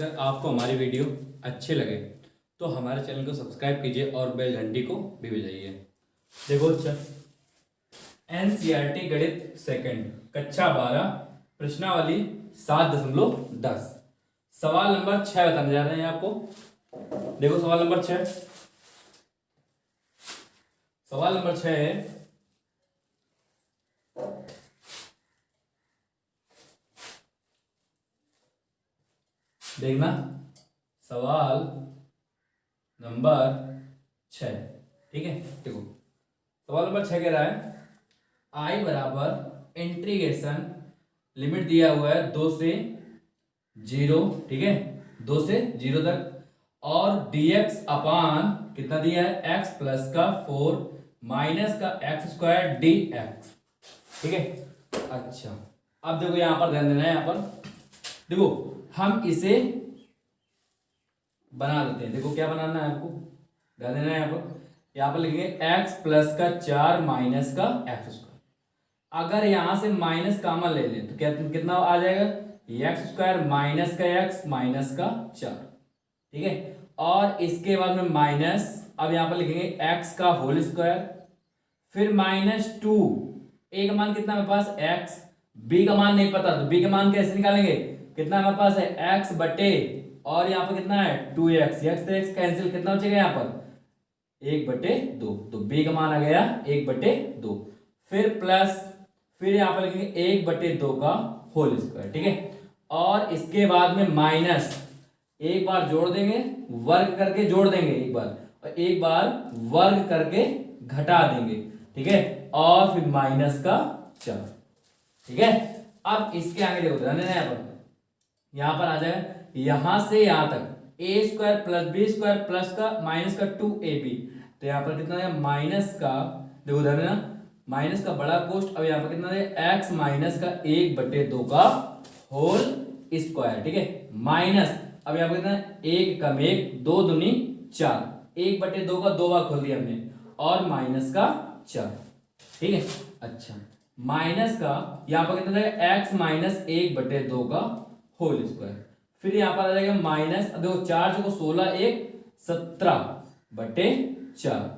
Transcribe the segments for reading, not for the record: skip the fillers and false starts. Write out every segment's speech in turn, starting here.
अगर आपको हमारी वीडियो अच्छे लगे तो हमारे चैनल को सब्सक्राइब कीजिए और बेल घंटी को भी बजाइए। देखो अच्छा, एनसीईआरटी गणित सेकंड कक्षा 12 प्रश्नावली 7.10 सवाल नंबर 6 बताने जा रहे हैं आपको। देखो सवाल नंबर 6 है देखना, सवाल नंबर 6। ठीक है, देखो सवाल नंबर 6 कह रहा है आई बराबर इंटीग्रेशन लिमिट दिया हुआ है 2 से 0, ठीक है 2 से 0 तक, और dx अपान कितना दिया है x प्लस का 4 माइनस का x स्क्वायर dx। ठीक है, अच्छा अब देखो यहां पर ध्यान देना है। यहां पर देखो हम इसे बना लेते हैं। देखो क्या बनाना है आपको, ध्यान देना है। यहां पर लिखेंगे x प्लस का 4 माइनस का x स्क्वायर। अगर यहां से माइनस कॉमन ले लें तो क्या कितना आ जाएगा, एक्स स्क्वायर माइनस का x माइनस का 4। ठीक है, और इसके बाद में माइनस, अब यहां पर लिखेंगे x का होल स्क्वायर, फिर -2। a का मान कितना मेरे पास x, b का मान नहीं पता तो b का मान कैसे निकालेंगे, कितना हमारे पास है x बटे, और यहाँ पर कितना है 2x, x से x कैंसिल, कितना बचेगा यहाँ पर 1/2, तो b का मान आ गया 1/2। फिर प्लस, फिर यहाँ पर लिखेंगे 1/2 का होल स्क्वायर। ठीक है, और इसके बाद में माइनस, एक बार जोड़ देंगे, वर्ग करके जोड़ देंगे एक बार, और एक बार वर्ग करके घटा देंगे। ठीक है, और फिर माइनस का 4। ठीक है, अब इसके आगे देखो ध्यान देना। यहां पर आ जाए यहां से यहां तक A square plus B square plus का माइनस का 2ab, तो यहां पर कितना है माइनस का, देखो ध्यान देना, माइनस का बड़ा कोष्ट, अब यहां पर कितना है x माइनस का 1/2 का होल स्क्वायर। ठीक है, माइनस, अब यहां पर कितना है 1 कम 1 2 दूनी 4, 1/2 का 2 बार खोल दिया हमने, और माइनस का 4। ठीक है, अच्छा माइनस का यहां पर कितना है x माइनस 1/2 का होल स्क्वायर, फिर यहां पर आ जाएगा माइनस, देखो 4 को 16 1 17/4।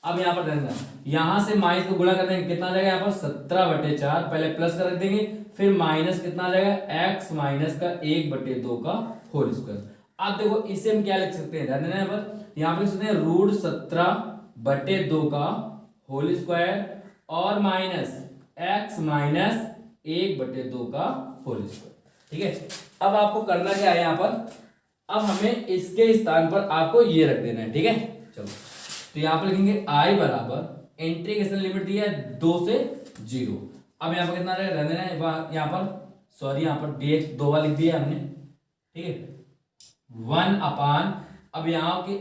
अब यहां पर देना, यहां से माइनस को गुणा कर देंगे, कितना आ जाएगा यहाँ पर 17/4, पहले प्लस कर देंगे, फिर माइनस कितना आ जाएगा x माइनस का 1/2 का होल स्क्वायर। अब देखो इसे हम क्या लिख सकते हैं, ध्यान देना यहाँ पर लिख सकते हैं √17/2 का होल स्क्वायर और माइनस x माइनस 1/2 का होल स्क्वायर। ठीक है, अब आपको करना क्या है यहाँ पर, अब हमें इसके स्थान पर आपको ये रख देना है। ठीक है, चलो तो यहाँ पर लिखेंगे i बराबर इंटीग्रेशन लिमिट दिया है 2 से 0। अब यहाँ पर कितना रहेगा, ध्यान देना है, यहाँ पर सॉरी यहाँ पर dx 2 बार लिख दिया हमने। ठीक है, 1 अपान, अब यहाँ के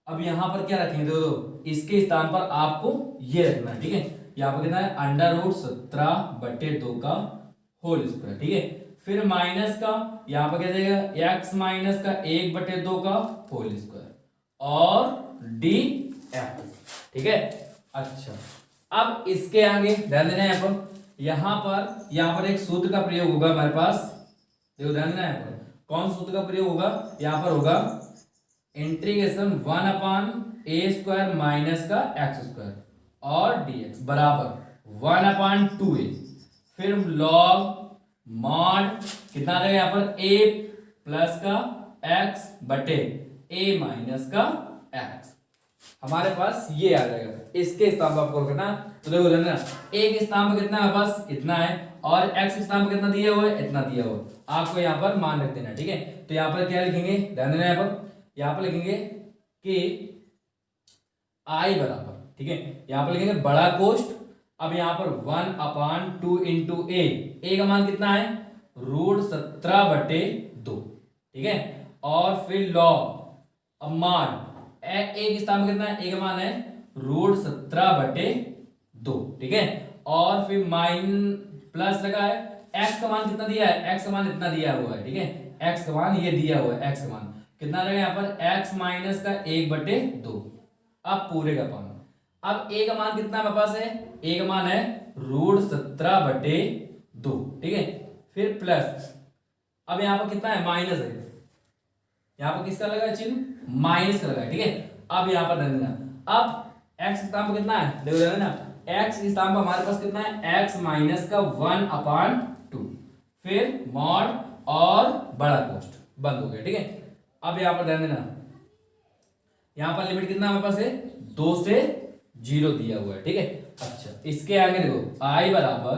अब यहाँ पर क्या रखेंगे, दो इसके स्थान पर आपको ये रखना है। ठीक है, यहाँ पर कितना है √17/2 का होल स्क्वायर। ठीक है, फिर माइनस का, यहां पर क्या जाएगा x माइनस का 1/2 का होल स्क्वायर और dx। ठीक है, अच्छा अब इसके आगे ध्यान देना है, यहां पर एक सूत्र का प्रयोग होगा हमारे पास। देखो ध्यान देना है, कौन सूत्र का प्रयोग होगा, यहां पर होगा इंटीग्रेशन 1/a² माइनस का x स्क्वायर और dx बराबर 1/2a, फिर लॉग मॉड कितना आ जाएगा यहाँ पर a प्लस का x बटे a माइनस का x, हमारे पास ये आ जाएगा। इसके स्थान पर आपको करना, तो देखो ना एक स्थान पर कितना है पास इतना है, और x स्थान पर कितना दिया हुआ है, इतना दिया हुआ है, आपको यहाँ पर मान रख देना। ठीक है, तो यहाँ पर क्या लिखेंगे, ध्यान देना, यहाँ पर लिखेंगे कि i बराबर, ठीक है यहाँ पर लिखेंगे बड़ा कोष्ट, अब यहां पर 1/2 इंटू a का मान कितना है √17/2। ठीक है, और फिर लॉग, अब मान एक स्थान में कितना है, a का मान है √17/2। ठीक है, और फिर प्लस लगा है, x का मान कितना दिया है, x का मान इतना दिया हुआ है। ठीक है, x का मान ये दिया हुआ है, x का मान कितना रहेगा यहाँ पर x माइनस का 1/2। अब पूरे का पाना, अब a का मान कितना मेरे पास है, a का मान है √17/2। ठीक है, फिर प्लस अब यहाँ पर कितना है, माइनस है, यहाँ पर किसका लगा चिन्ह, माइनस का लगा है, ठीक है। अब यहाँ पर ध्यान देना, अब x स्थान पर कितना है, देखो ध्यान देना, x स्थान पर हमारे पास कितना है, x माइनस का 1/2, फिर मॉड और बड़ा कोष्ठ बंद हो गया, ठीक है। अब यहाँ पर ध्यान देना, यहाँ पर लिमिट कितना हमारे पास है, 2 से 0 दिया हुआ है, ठीक है। अच्छा, इसके आगे देखो i बराबर,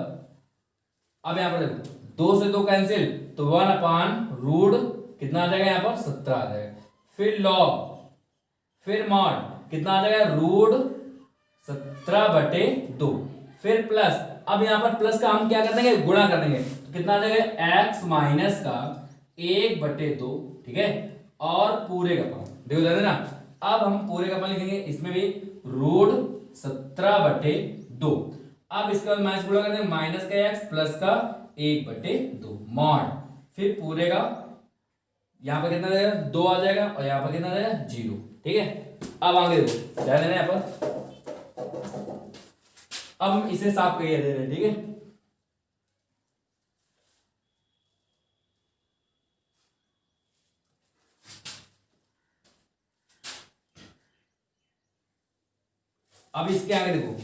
अब यहाँ पर देखो 2 से 2 कैंसिल, तो 1/√, कितना आ जाएगा यहाँ पर 17 आ जाएगा, फिर लॉग, फिर मॉड कितना आ जाएगा, √17/2, फिर प्लस, अब यहाँ पर प्लस का हम क्या कर देंगे, गुणा कर देंगे, तो कितना आ जाएगा, x माइनस का 1/2, ठीक है, और पूरे का पावर, देखो ध्यान देना, अब हम पूरे का पावर लिखेंगे, इसमें भी √17/2, अब इसका माइनस गुणा कर देंगे, माइनस का x प्लस का 1/2 मॉड, फिर पूरे का, यहाँ पर कितना आ जाएगा, 2 आ जाएगा, और यहाँ पर कितना आ जाएगा, 0, ठीक है। अब आगे देखो ध्यान देना, यहाँ पर अब हम इसे साफ करिए दे रहे हैं, ठीक है। अब इसके आगे देखो,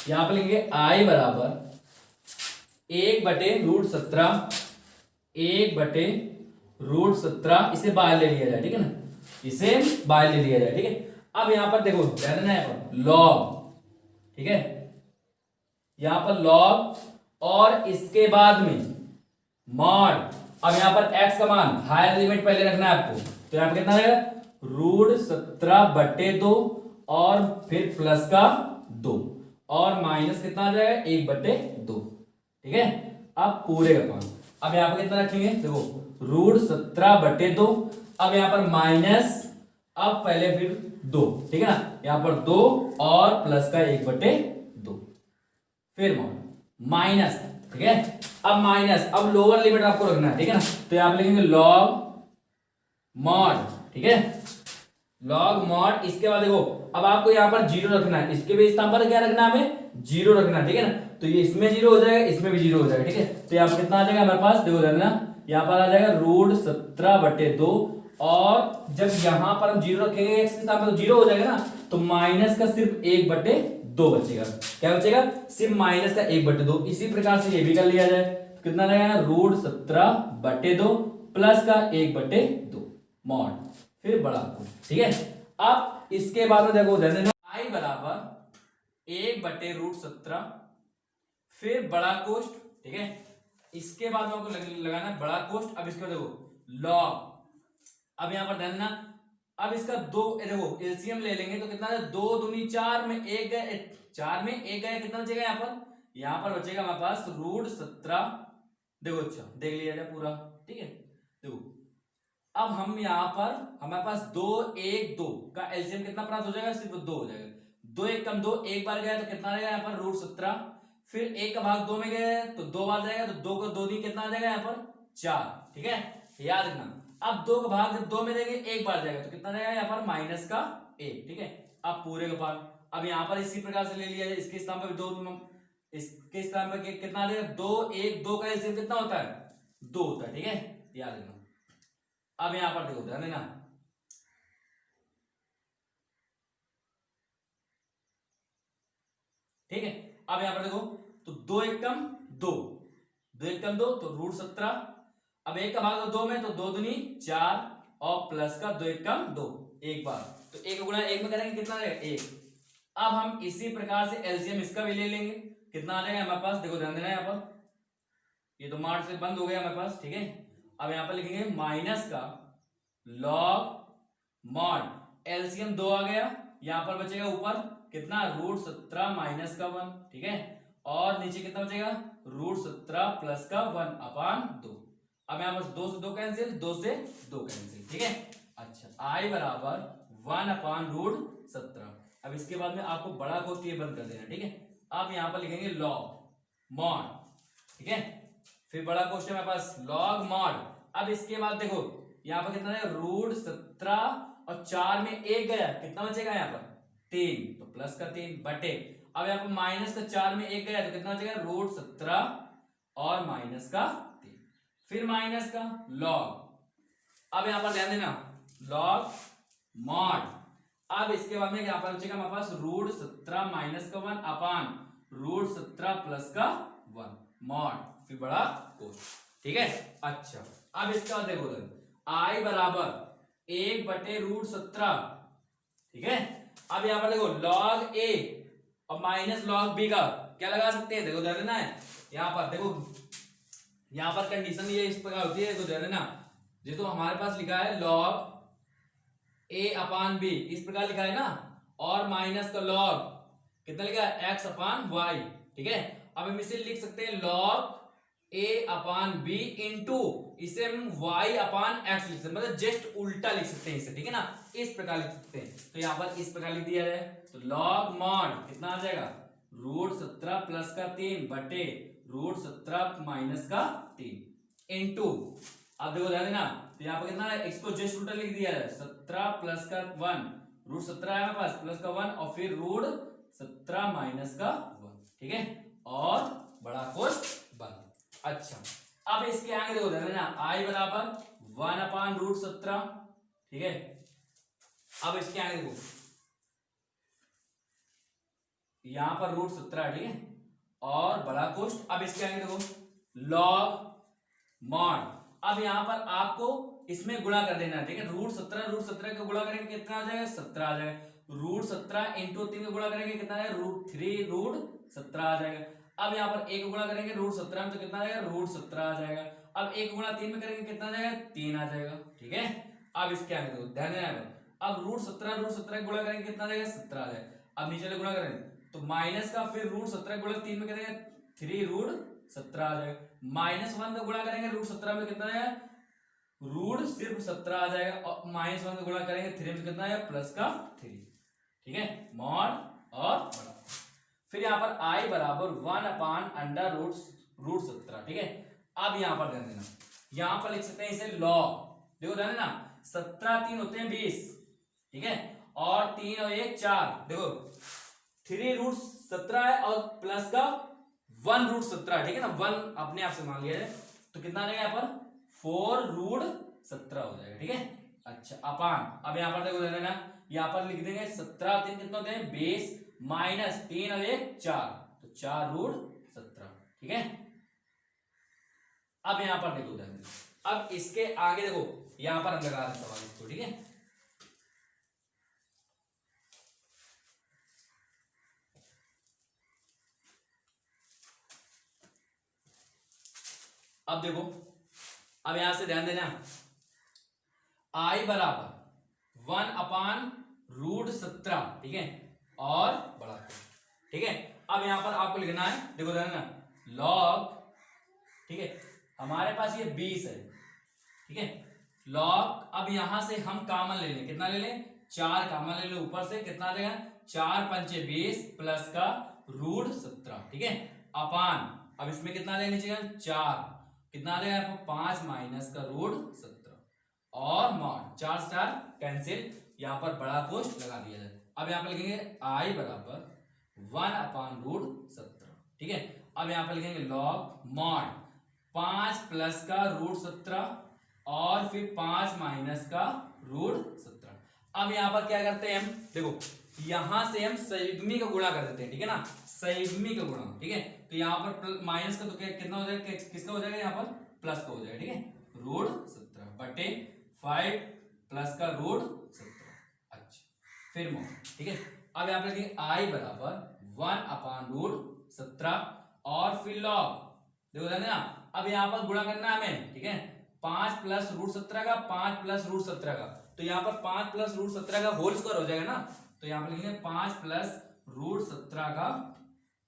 यहां पर लिखेंगे i बराबर 1/√17, 1/√17, इसे बाहर ले लिया जाए, ठीक है ना, इसे बाहर ले लिया जाए, ठीक है। अब यहां पर देखो ध्यान देना, यहाँ पर लॉग, ठीक है, यहां पर लॉग, और इसके बाद में मॉड, अब यहां पर x का मान हायर लिमिट पहले रखना है आपको, तो यहां पर कितना रहेगा, √17/2, और फिर प्लस का 2, और माइनस कितना आ जाएगा, 1/2, ठीक है। अब पूरे का मान, अब यहां पर कितना रखेंगे, देखो √17/2, अब यहां पर माइनस, अब पहले फिर 2, ठीक है ना, यहां पर 2 और प्लस का 1/2, फिर माइनस, ठीक है। अब माइनस, अब लोअर लिमिट आपको रखना है, ठीक है ना, तो यहां पर लिखेंगे लॉग मॉड, ठीक है, लॉग मॉड, इसके बाद देखो अब आपको यहाँ पर 0 रखना है, इसके भी स्थान पर क्या रखना है, हमें 0 रखना है, ठीक है ना, तो ये इसमें 0 हो जाएगा, इसमें भी 0 हो जाएगा, ठीक है। तो यहाँ पर कितना आ जाएगा हमारे पास, देखो ध्यान देना, यहाँ पर आ जाएगा √17/2, और जब यहाँ पर हम 0 रखेंगे x के स्थान पर, तो 0 हो जाएगा ना, तो माइनस का सिर्फ 1/2 बचेगा, क्या बचेगा, सिर्फ माइनस का 1/2, इसी प्रकार से ये भी कर लिया जाए, तो कितना रहेगा, √17/2 प्लस का 1/2 मॉड, फिर बड़ा, ठीक है। अब इसके बाद में देखो ध्यान देना, i बराबर 1/√17, फिर बड़ा कोष्ठ, ठीक है, इसके बाद में आपको लगाना है बड़ा कोष्ठ। अब इसको देखो लॉग, अब यहां पर ध्यान देना, अब इसका 2 देखो एलसीएम ले लेंगे, तो कितना है, 2 दूनी 4 में 1 गए, 4 में 1 गया, कितना बचेगा यहाँ पर बचेगा हमारे पास √17, देखो अच्छा देख लिया जाए पूरा, ठीक है। देखो अब हम यहाँ पर हमारे पास 2 1 2 का एलसीएम कितना प्राप्त हो जाएगा, सिर्फ 2 हो जाएगा, 2 1 कम 2, एक बार गया तो कितना रहेगा यहाँ पर √17, फिर 1 का भाग 2 में गया तो 2 बार जाएगा, तो 2 को 2 दी कितना आ जाएगा यहाँ पर 4, ठीक है, याद रखना। अब 2 का भाग जब 2 में देंगे एक बार जाएगा, तो कितना जाएगा यहाँ पर माइनस का 1, ठीक है। अब पूरे का भाग, अब यहाँ पर इसी प्रकार से ले लिया जाए, इसके स्थान पर 2, इसके स्थान पर कितना आ जाएगा, 2 1 2 का एलसीएम कितना होता है, 2 होता है, ठीक है, याद रखना। अब यहां पर देखो ध्यान देना, ठीक है। अब यहां पर देखो, तो 2 1 कम 2, 2 1 कम 2, तो √17, अब 1 का भाग 2 में, तो 2 दूनी 4, और प्लस का 2 1 कम 2, एक बार, तो 1 गुणा 1 में करेंगे कितना रहेगा 1। अब हम इसी प्रकार से एलसीएम इसका भी ले लेंगे, कितना आ जाएगा हमारे पास, देखो ध्यान देना, यहाँ पर ये तो मार्ट से बंद हो गया हमारे पास, ठीक है। अब यहां पर लिखेंगे माइनस का लॉग मॉड, एलसीएम 2 आ गया, यहां पर बचेगा ऊपर कितना, √17 माइनस का 1, ठीक है, और नीचे कितना बचेगा, √17 प्लस का 1/2। अब यहां पर 2 से 2 कैंसिल, 2 से 2 कैंसिल, ठीक है। अच्छा, i बराबर 1/√17। अब इसके बाद में आपको बड़ा कोष्ठ ये बंद कर देना, ठीक है। अब यहां पर लिखेंगे लॉग मॉड, ठीक है, फिर बड़ा क्वेश्चन हमारे पास लॉग मॉड। अब इसके बाद देखो यहाँ पर कितना है, √17, और 4 में 1 गया, कितना बचेगा यहाँ पर 3, तो प्लस का 3 बटे, अब यहाँ पर माइनस का 4 में 1 गया, तो कितना बचेगा √17 और माइनस का 3, फिर माइनस का लॉग, अब यहां पर ध्यान देना लॉग मॉड, अब इसके बाद में क्या पर बचेगा हमारे पास रूट 17 माइनस का 1 अपान रूट 17 प्लस का 1 मॉड, फिर बड़ा कोस, ठीक है। अच्छा अब इसका देखो आई बराबर 1/√17, ठीक है। अब यहां पर देखो लॉग ए और माइनस लॉग बी का क्या लगा सकते हैं, देखो ध्यान देना है यहां पर, देखो यहां पर कंडीशन ये इस प्रकार होती है, देखो ध्यान देना, ये तो हमारे पास लिखा है लॉग ए अपान बी, इस प्रकार लिखा है ना, और माइनस का लॉग कितना लिखा है एक्स अपान वाई, ठीक है। अब हम इसे लिख सकते हैं लॉग ए अपान बी इंटू, इसे हम वाई अपान एक्स लिख सकते हैं, मतलब जस्ट उल्टा लिख सकते हैं इसे, ठीक है ना, इस प्रकार लिख सकते हैं। तो यहां पर इस प्रकार लिख दिया जाए तो लॉग मॉड कितना आ जाएगा रूट 17 प्लस का 3 बटे रूट 17 माइनस का 3 इंटू, अब देखो ध्यान देना, तो यहाँ पर कितना है इसको जस्ट उल्टा लिख दिया है 17 प्लस का 1, रूट 17 है हमारे पास प्लस का 1 और फिर रूट 17 माइनस का 1, ठीक है, और बड़ा कोष्ठ बंद। अच्छा अब इसके आगे देखो ध्यान देना आई बराबर 1 अपान रूट 17, ठीक है। अब इसके आगे देखो यहां पर रूट 17, ठीक है, और बड़ा कोष्ठ, अब इसके आगे देखो लॉग मॉड, अब यहां पर आपको इसमें गुणा कर देना है, ठीक है, रूट 17 का गुणा करेंगे कितना आ जाएगा 17 आ जाएगा, रूट 17 इंटू 3 का गुणा करेंगे कितना आएगा रूट 3 रूट 17 आ जाएगा। अब यहाँ पर एक गुणा करेंगे रूट 17 में तो कितना आ जाएगा रूट 17 आ जाएगा, अब एक गुणा 3 में करेंगे कितना आ जाएगा 3 आ जाएगा, ठीक है। अब इसके आगे देखो ध्यान देना, अब रूट 17 गुणा करेंगे कितना आ जाएगा 17 आ जाएगा, अब नीचे वाले गुणा करेंगे तो माइनस का फिर रूट 17 गुणा 3 में करेंगे 3 रूट 17 आ जाएगा, -1 का गुणा करेंगे रूट 17 में कितना आएगा रूट सिर्फ 17 आ जाएगा, और -1 का गुणा करेंगे 3 में कितना आएगा प्लस का 3, ठीक है, मॉड और बड़ा। फिर यहां पर आई बराबर 1 अपान अंडर रूट 17, ठीक है। अब यहां पर ध्यान देना, यहां पर लिख सकते हैं इसे लॉग, देखो ध्यान देना 17 3 होते हैं 20, ठीक है, और 3 और 1 4, देखो 3 रूट 17 है और प्लस का 1 रूट 17, ठीक है ना, 1 अपने आप से मान लिया जाए तो कितना आ जाएगा यहाँ पर 4 रूट 17 हो जाएगा, ठीक है। अच्छा अपान, अब यहां पर देखो देना, यहां पर लिख देंगे 17 3 कितना होते हैं 20 माइनस 3 और 1 4, तो 4 रूट 17, ठीक है। अब यहां पर देखो ध्यान, अब इसके आगे देखो यहां पर हम लगा रहे हैं सवाल इसको, ठीक है। अब देखो, अब यहां से ध्यान देना आई बराबर 1 अपान रूट 17, ठीक है, और बड़ा, ठीक है। अब यहां पर आपको लिखना है, देखो ध्यान देना लॉग, ठीक है, हमारे पास ये 20 है, ठीक है, लॉग, अब यहां से हम कॉमन ले लें, कितना ले लें 4 कॉमन ले लें, ऊपर से कितना आ जाएगा 4 पंचे 20 प्लस का रूट 17, ठीक है, अपान, अब इसमें कितना आ जाएगा नीचे 4, कितना आ जाएगा 5 माइनस का रूट 17 और मॉड, 4 स्टार कैंसिल, यहां पर बड़ा कोष्ठ लगा दिया जाए। अब यहां पर लिखेंगे आई बराबर 1 अपान रूट 17, ठीक है। अब यहां पर लिखेंगे लॉग मॉड 5 प्लस का रूट 17 और फिर 5 माइनस का रूट 17। अब यहां पर क्या करते हैं हम, देखो यहां से हम संयुग्मी का गुणा कर देते हैं, ठीक है ना, संयुग्मी का गुणा, ठीक है, तो यहां पर माइनस का तो कितना हो जाएगा, किसका हो जाएगा यहाँ पर प्लस का हो जाएगा, ठीक है, रूट 17 बटे 5 प्लस का रूट 17, अच्छा फिर मोड, ठीक है। अब यहां पर लिखेंगे आई बराबर 1 अपान रूट 17 और फिर लॉग, देखो ध्यान देना, अब यहां पर गुणा करना है हमें, ठीक है, 5 प्लस रूट 17 का 5 प्लस रूट 17 का, तो यहां पर 5 प्लस रूट 17 का होल स्क्वायर हो जाएगा ना, तो यहां पर लिखेंगे 5 प्लस रूट 17 का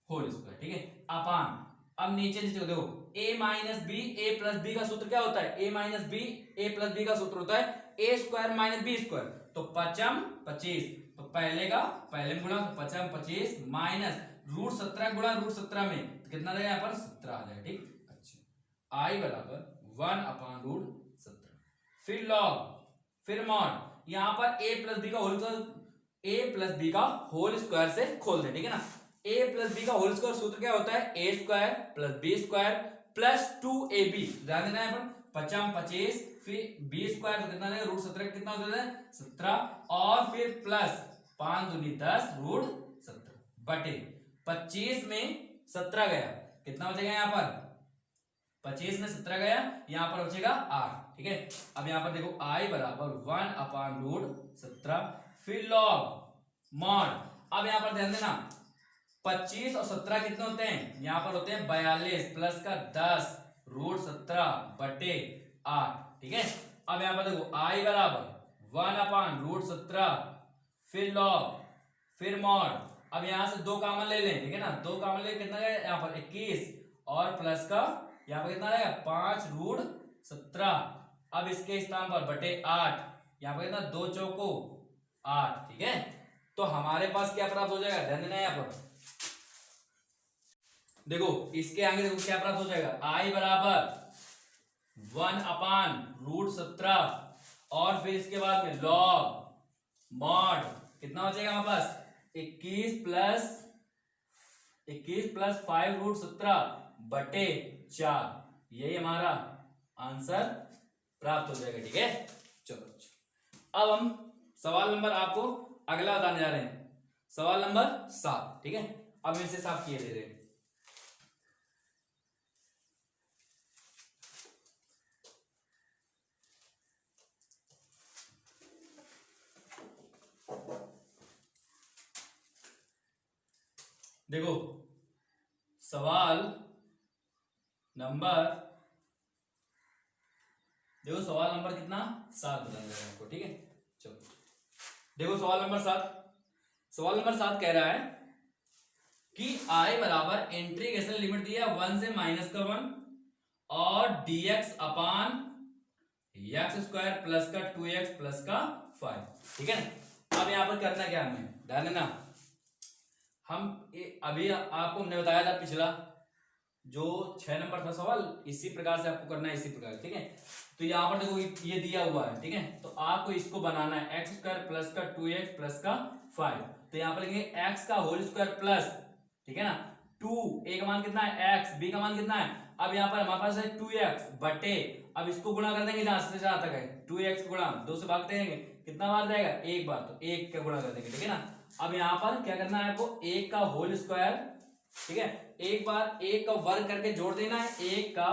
होल स्क्वायर, ठीक है, अपान, अब नीचे नीचे देखो a minus b a plus b का सूत्र क्या होता है, a minus b a plus b का सूत्र होता है a square minus b square, तो 5 25, तो पहले में गुणा 5 25 माइनस रूट 17 गुणा रूट 17 में तो कितना रहेगा यहाँ पर 17 आ जाएगा, ठीक, अच्छा आई बराबर 1 अपान रूट 17, फिर लॉग, फिर मॉड, यहां पर a प्लस बी का होल स्क्वायर से खोल दें, ठीक है ना, a प्लस बी का होल स्क्वायर सूत्र क्या होता है a square plus B square +2ab, ध्यान देना है अपन, 55 25 फिर b स्क्वायर तो कितना देगा √17 कितना होता है 17 और फिर प्लस 5 दूनी 10 √17 बटे 25 में 17 गया कितना बचेगा यहाँ पर 25 में 17 गया यहाँ पर बचेगा 8, ठीक है। अब यहाँ पर देखो i बराबर 1/√17 फिर लॉग मॉड। अब यहाँ पर ध्यान देना 25 और 17 कितने होते हैं यहाँ पर होते हैं 42 प्लस का 10 √17 बटे 8, ठीक है। अब यहाँ पर देखो i बराबर 1/√17 फिर लॉग फिर मॉड। अब यहां से 2 कॉमन ले लें, ठीक है ना, 2 कॉमन ले कितना गया यहाँ पर 21 और प्लस का यहाँ पर कितना आएगा 5√17। अब इसके स्थान पर बटे 8 यहाँ पर कितना 2 चौको 8, ठीक है। तो हमारे पास क्या प्राप्त हो जाएगा ध्यान देना है यहाँ पर देखो इसके आगे देखो क्या प्राप्त हो जाएगा i बराबर 1/√17 और फिर इसके बाद में लॉग मॉड कितना बचेगा हमारे पास 21 प्लस 5√17 बटे 4, यही हमारा आंसर प्राप्त हो जाएगा, ठीक है। चलो अब हम सवाल नंबर आपको अगला बताने जा रहे हैं, सवाल नंबर 7, ठीक है। अब इसे साफ किए दे रहे हैं। देखो सवाल नंबर कितना 7 बताने जा रहे हैं आपको, ठीक है। चलो देखो सवाल नंबर 7 कह रहा है कि i बराबर इंटीग्रेशन लिमिट दिया 1 से -1 और dx अपान x² प्लस का 2x प्लस का 5, ठीक है ना। अब यहां पर करना क्या हमें ध्यान देना, हम अभी आपको हमने बताया था पिछला जो 6 नंबर था सवाल, इसी प्रकार से आपको करना है, इसी प्रकार, ठीक है। तो यहाँ पर देखो ये दिया हुआ है, ठीक है, तो आपको इसको बनाना है x² प्लस का 2x प्लस का 5। तो यहाँ पर लिखेंगे x का होल स्क्वायर प्लस, ठीक है ना, 2 a का मान कितना है x, b का मान कितना है, अब यहाँ पर हमारे पास है 2x बटे, अब इसको गुणा कर देंगे जहां से जहां तक है 2x गुणा 2 से भाग देंगे कितना बार जाएगा एक बार, तो 1 का गुणा कर देंगे, ठीक है ना। अब यहाँ पर क्या करना है आपको 1 का होल स्क्वायर, ठीक है, एक बार 1 का वर्ग करके जोड़ देना है, 1 का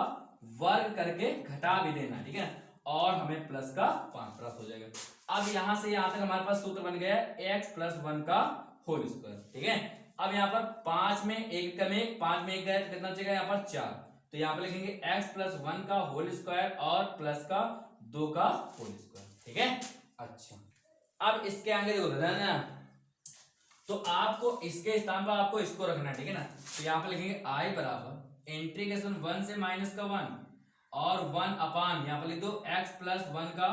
वर्ग करके घटा भी देना है, ठीक है, और हमें प्लस का 5 प्राप्त हो जाएगा। अब यहां से यहां तक हमारे पास सूत्र बन गया है x + 1 का होल स्क्वायर, ठीक है। अब यहाँ पर 5 में 1 कम 1, 5 में 1 गया तो कितना बचेगा यहाँ पर 4, तो यहाँ पर लिखेंगे x + 1 का होल स्क्वायर और प्लस का 2 का होल स्क्वायर, ठीक है। अच्छा अब इसके आगे देखो ना, तो आपको इसके स्थान पर आपको इसको रखना है, ठीक है ना। तो यहाँ पर लिखेंगे i बराबर इंटीग्रेशन 1 से -1 और 1 अपान यहाँ पर लिख दो x + 1 का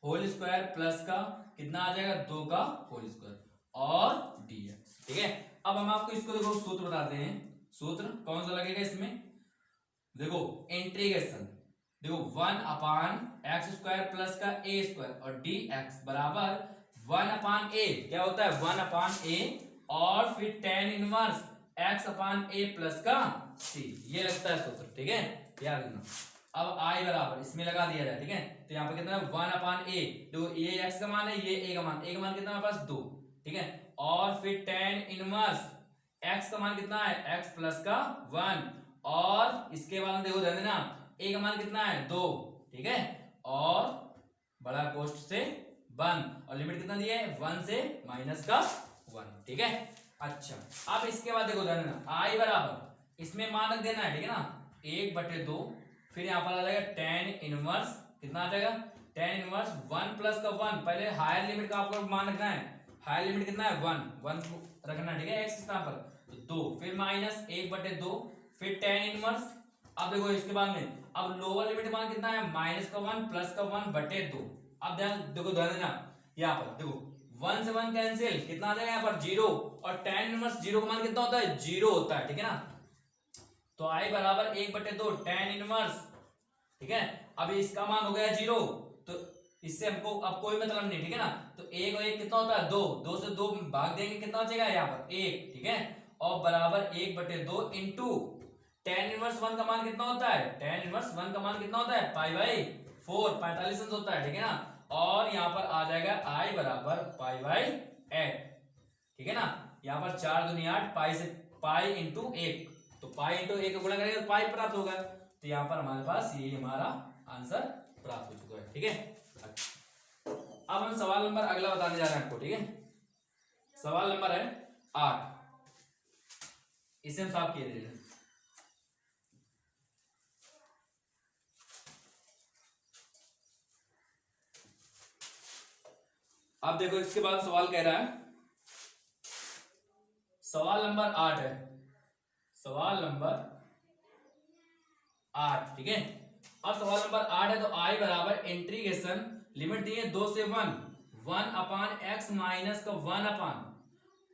होल स्क्वायर प्लस का कितना आ जाएगा 2 का होल स्क्वायर और dx, ठीक है। अब हम आपको इसको देखो सूत्र बताते हैं, सूत्र कौन सा लगेगा इसमें, देखो इंटीग्रेशन देखो 1/x² प्लस का a² और dx बराबर 1/a, क्या होता है 1/a और फिर tan इनवर्स x/a प्लस का c, ये लगता है सूत्र, ठीक है, याद रखना। अब i बराबर इसमें लगा दिया जाए, ठीक है, तो यहाँ पर कितना है 1/a, देखो ये x का मान है, ये a का मान कितना हमारे पास 2, ठीक है, और फिर tan इनवर्स x का मान कितना है x प्लस का 1 और इसके बाद देखो ध्यान देना a का मान कितना है 2, ठीक है, और बड़ा कोष्ठ से बंद और लिमिट कितना दिया है 1 से -1, ठीक है। अच्छा अब इसके बाद देखो ध्यान देना i बराबर इसमें मान रख देना है, ठीक है ना, 1/2 फिर यहाँ पर आ जाएगा tan इनवर्स कितना आ जाएगा tan इनवर्स 1 प्लस का 1, पहले हायर लिमिट का आपको मान रखना है, हायर लिमिट कितना है 1 रखना, ठीक है, x स्थान पर तो 2 फिर -1/2 फिर tan इनवर्स। अब देखो इसके बाद में अब लोअर लिमिट मान कितना है -1 प्लस का 1/2। अब ध्यान देना यहाँ पर देखो 1 से 1 कैंसिल कितना आ जाएगा यहाँ पर 0 और tan इनवर्स 0 का मान कितना होता है 0 होता है, ठीक है ना। तो i बराबर 1/2 tan इनवर्स, ठीक है, अभी इसका मान हो गया 0 तो इससे हमको अब कोई मतलब नहीं, ठीक है ना। तो 1 और 1 कितना होता है 2 से 2 भाग देंगे कितना बचेगा यहाँ पर 1, ठीक है, और बराबर 1/2 इंटू tan इनवर्स 1 का मान कितना होता है, tan इनवर्स 1 का मान कितना होता है, पाई बाई 4, 45 अंश होता है, ठीक है ना। और यहाँ पर आ जाएगा i बराबर पाई बाई 8, ठीक है ना। यहाँ पर 4 दूनी 8, पाई से पाई इंटू 1, तो पाई इंटू 1 गुणा करेंगे तो पाई प्राप्त होगा। तो यहाँ पर हमारे पास ये हमारा आंसर प्राप्त हो चुका है, ठीक है। अब हम सवाल नंबर अगला बताने जा रहे हैं आपको, ठीक है। सवाल नंबर है 8, इसे हम साफ किए दीजिए। अब देखो इसके बाद सवाल कह रहा है, सवाल नंबर 8 है, सवाल नंबर 8, ठीक है। अब सवाल नंबर 8 है, तो i बराबर इंटीग्रेशन लिमिट दी है 2 से 1 अपान एक्स माइनस का 1 अपान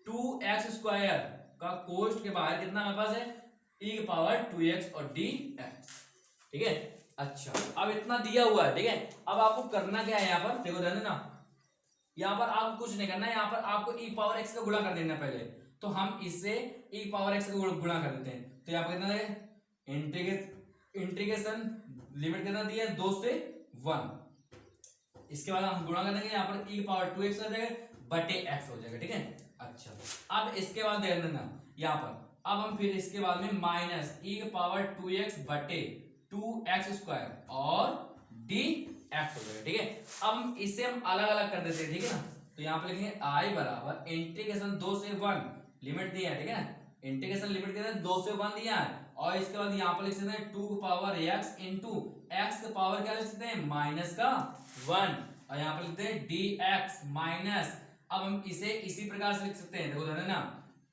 2x स्क्वायर का कोष्ट के बाहर कितना हमारे पास है, e की पावर 2x और dx, ठीक है। अच्छा, अब इतना दिया हुआ है, ठीक है। अब आपको करना क्या है, यहाँ पर देखो ध्यान देना, यहाँ पर आपको कुछ नहीं करना है, यहाँ पर आपको e पावर x का गुणा कर देना पहले। तो हम इससे e पावर x का गुणा कर देते हैं। तो यहाँ पर कितना है, इंटीग्रेशन लिमिट कितना दिया है, 2 से 1, इसके बाद हम गुणा करेंगे, यहाँ पर e पावर 2x हो जाएगा बटे x हो जाएगा, ठीक है। अच्छा, अब इसके बाद ध्यान देना यहाँ पर, अब हम फिर इसके बाद में माइनस e की पावर 2x बटे 2x स्क्वायर और dx हो जाएगा, ठीक है। अब इसे हम अलग अलग कर देते हैं, ठीक है ना। तो यहाँ पर लिखेंगे i बराबर इंटीग्रेशन 2 से 1 लिमिट दिया है, ठीक है ना। इंटीग्रेशन लिमिट कितना है, 2 से 1 दिया है, और इसके बाद यहाँ पर लिख सकते हैं 2 की पावर x इंटू एक्स का पावर क्या लिख सकते हैं, माइनस का 1, और यहाँ पर लिखते हैं dx माइनस, अब हम इसे इसी प्रकार से लिख सकते हैं, देखो ध्यान देना,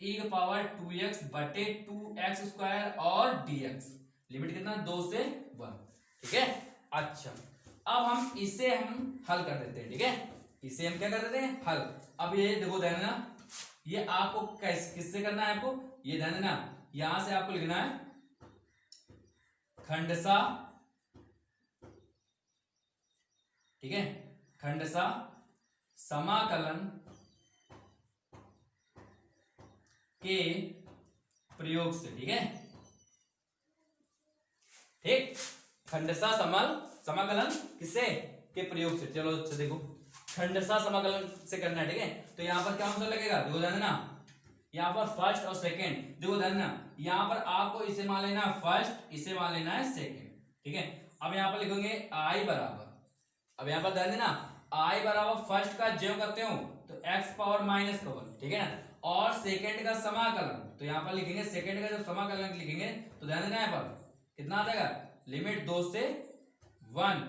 e की पावर 2x बटे 2x स्क्वायर और dx, लिमिट कितना 2 से 1, ठीक है। अच्छा, अब हम इसे हम हल कर देते हैं, ठीक है। इसे हम क्या कर देते हैं, हल। अब ये देखो ध्यान देना, ये आपको किससे करना है, आपको ये ध्यान देना, यहां से आपको लिखना है खंडसा, ठीक है, खंडसा समाकलन के प्रयोग से, ठीक है, ठीक, खंडसा समाकलन किससे, के प्रयोग से। चलो अच्छा देखो, खंडसा समाकलन से करना है, ठीक है। तो यहां पर क्या आंसर लगेगा, देखो ध्यान देना, यहाँ पर फर्स्ट और सेकंड, देखो ध्यान देना, यहाँ पर आपको इसे मान लेना है फर्स्ट, इसे मान लेना है सेकंड, ठीक है। अब यहाँ पर लिखोगे i बराबर, अब यहाँ पर ध्यान देना, i बराबर फर्स्ट का ज्यों करते हो तो x पावर माइनस का 1, ठीक है ना, और सेकंड का समाकलन, तो यहाँ पर लिखेंगे सेकंड का जब समाकलन लिखेंगे तो ध्यान देना, यहाँ पर कितना आ जाएगा, लिमिट 2 से 1,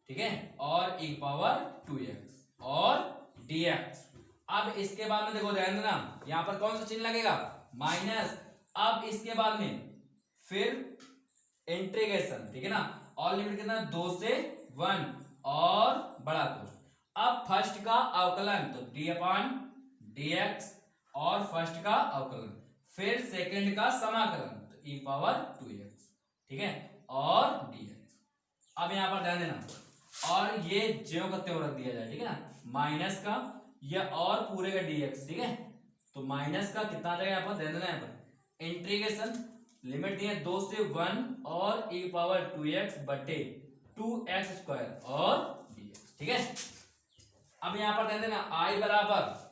ठीक है, और e पावर 2x और dx। अब इसके बाद में देखो ध्यान देना, यहां पर कौन सा चिन्ह लगेगा, माइनस। अब इसके बाद में फिर इंटीग्रेशन, ठीक है ना, और लिमिट कितना 2 से 1 और बड़ा कोष्ठ। अब फर्स्ट का अवकलन तो d अपान dx और फर्स्ट का अवकलन, फिर सेकंड का समाकलन तो e पावर 2x, ठीक है, और dx। अब यहां पर ध्यान देना, और ये ज्यों का त्यों रख दिया जाए, ठीक है ना, माइनस का या और पूरे का dx, ठीक है। तो माइनस का कितना आ जाएगा, यहाँ पर ध्यान देना, यहाँ पर इंटीग्रेशन लिमिट दी है 2 से 1 और e पावर 2x बटे 2x स्क्वायर और dx, ठीक है। अब यहाँ पर ध्यान देना, i बराबर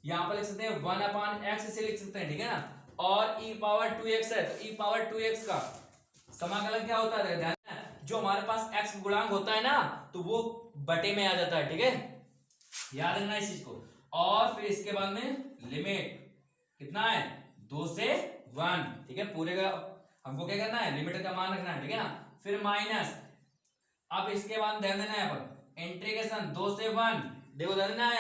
यहाँ पर लिख सकते हैं 1 अपान x, इसे लिख सकते हैं, ठीक है ना, और e पावर 2x है, तो e पावर 2x का समाकलन क्या होता है, ध्यान देना, जो हमारे पास x गुणांक होता है ना, तो वो बटे में आ जाता है, ठीक है, याद रखना इस चीज को। और फिर इसके बाद में लिमिट कितना है, 2 से 1, ठीक है, पूरे का हमको क्या करना है, लिमिट का मान रखना है, ठीक है ना, फिर माइनस। अब इसके बाद ध्यान देना, यहाँ पर इंटीग्रेशन 2 से 1, देखो ध्यान देना,